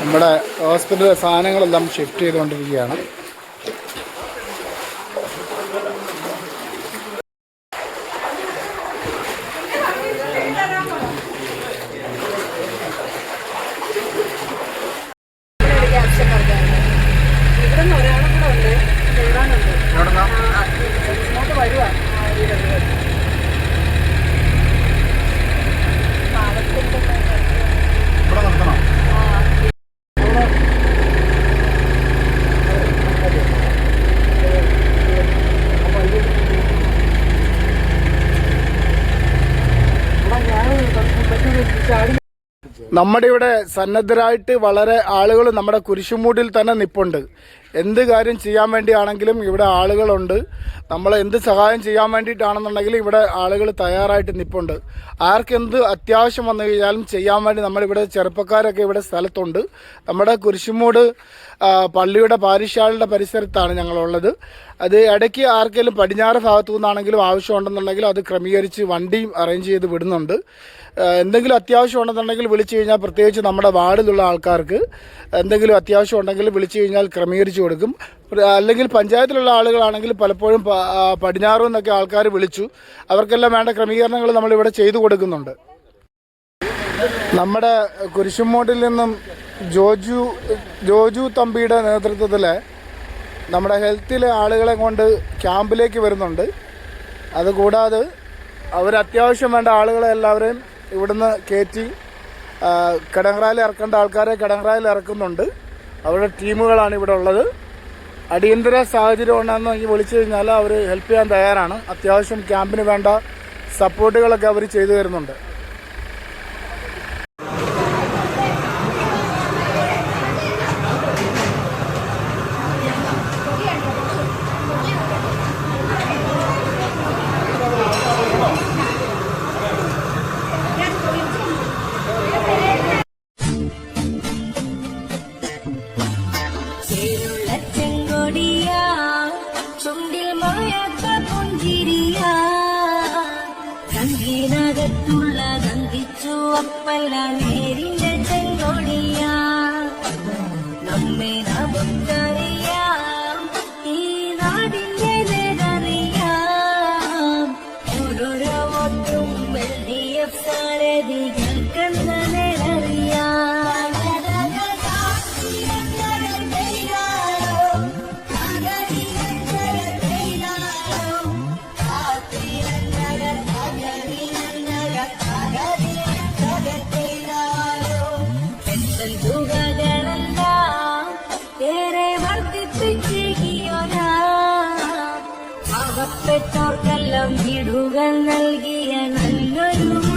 നമ്മുടെ ഹോസ്പിറ്റലിലെ സാധനങ്ങളെല്ലാം ഷിഫ്റ്റ് ചെയ്തുകൊണ്ടിരിക്കുകയാണ്. നമ്മുടെ ഇവിടെ സന്നദ്ധരായിട്ട് വളരെ ആളുകൾ നമ്മുടെ കുരിശുമൂടിൽ തന്നെ നിൽപ്പുണ്ട്. എന്ത് കാര്യം ചെയ്യാൻ വേണ്ടിയാണെങ്കിലും ഇവിടെ ആളുകളുണ്ട്. നമ്മൾ എന്ത് സഹായം ചെയ്യാൻ വേണ്ടിയിട്ടാണെന്നുണ്ടെങ്കിലും ഇവിടെ ആളുകൾ തയ്യാറായിട്ട് നിൽപ്പുണ്ട്. ആർക്കെന്ത് അത്യാവശ്യം വന്നു കഴിഞ്ഞാലും ചെയ്യാൻ വേണ്ടി നമ്മളിവിടെ ചെറുപ്പക്കാരൊക്കെ ഇവിടെ സ്ഥലത്തുണ്ട്. നമ്മുടെ കുരിശുമൂട് പള്ളിയുടെ പാരിശാലയുടെ പരിസരത്താണ് ഞങ്ങളുള്ളത്. അത് ഇടയ്ക്ക് ആർക്കെങ്കിലും പടിഞ്ഞാറ് ഭാഗത്തു നിന്നാണെങ്കിലും ആവശ്യമുണ്ടെന്നുണ്ടെങ്കിൽ അത് ക്രമീകരിച്ച് വണ്ടിയും അറേഞ്ച് ചെയ്ത് വിടുന്നുണ്ട്. എന്തെങ്കിലും അത്യാവശ്യം ഉണ്ടെന്നുണ്ടെങ്കിൽ വിളിച്ചു കഴിഞ്ഞാൽ, പ്രത്യേകിച്ച് നമ്മുടെ വാർഡിലുള്ള ആൾക്കാർക്ക് എന്തെങ്കിലും അത്യാവശ്യം ഉണ്ടെങ്കിൽ വിളിച്ചു കഴിഞ്ഞാൽ ക്രമീകരിച്ച് കൊടുക്കും. അല്ലെങ്കിൽ പഞ്ചായത്തിലുള്ള ആളുകളാണെങ്കിൽ പലപ്പോഴും പടിഞ്ഞാറ് നിന്നൊക്കെ ആൾക്കാർ വിളിച്ചു, അവർക്കെല്ലാം വേണ്ട ക്രമീകരണങ്ങൾ നമ്മളിവിടെ ചെയ്തു കൊടുക്കുന്നുണ്ട്. നമ്മുടെ കുരിശുമൂട്ടിൽ നിന്നും ജോജു തമ്പിയുടെ നേതൃത്വത്തിൽ നമ്മുടെ ഹെൽത്തിലെ ആളുകളെ കൊണ്ട് ക്യാമ്പിലേക്ക് വരുന്നുണ്ട്. അതുകൂടാതെ അവരത്യാവശ്യം വേണ്ട ആളുകളെ എല്ലാവരെയും ഇവിടുന്ന് കയറ്റി കടങ്ങറായിൽ ഇറക്കേണ്ട ആൾക്കാരെ കടങ്ങറായിൽ ഇറക്കുന്നുണ്ട്. അവരുടെ ടീമുകളാണ് ഇവിടെ ഉള്ളത്. അടിയന്തര സാഹചര്യം ഉണ്ടെന്ന് വിളിച്ചു കഴിഞ്ഞാൽ അവർ ഹെൽപ്പ് ചെയ്യാൻ തയ്യാറാണ്. അത്യാവശ്യം ക്യാമ്പിന് വേണ്ട സപ്പോർട്ടുകളൊക്കെ അവർ ചെയ്തു തരുന്നുണ്ട്. ഒപ്പല്ല നേരിന്റെ ചെങ്കോടിയാ നമ്മെ നമുക്കറിയാം, ഈ നാടിന്റെ നേരറിയാം. ഓരോരോ വോട്ടും LDF സാരഥികൾക്കെന്ന നേരറിയാം. പാവപ്പെട്ടോർക്കെല്ലാം വീടുകൾ നൽകിയ നല്ലൊരു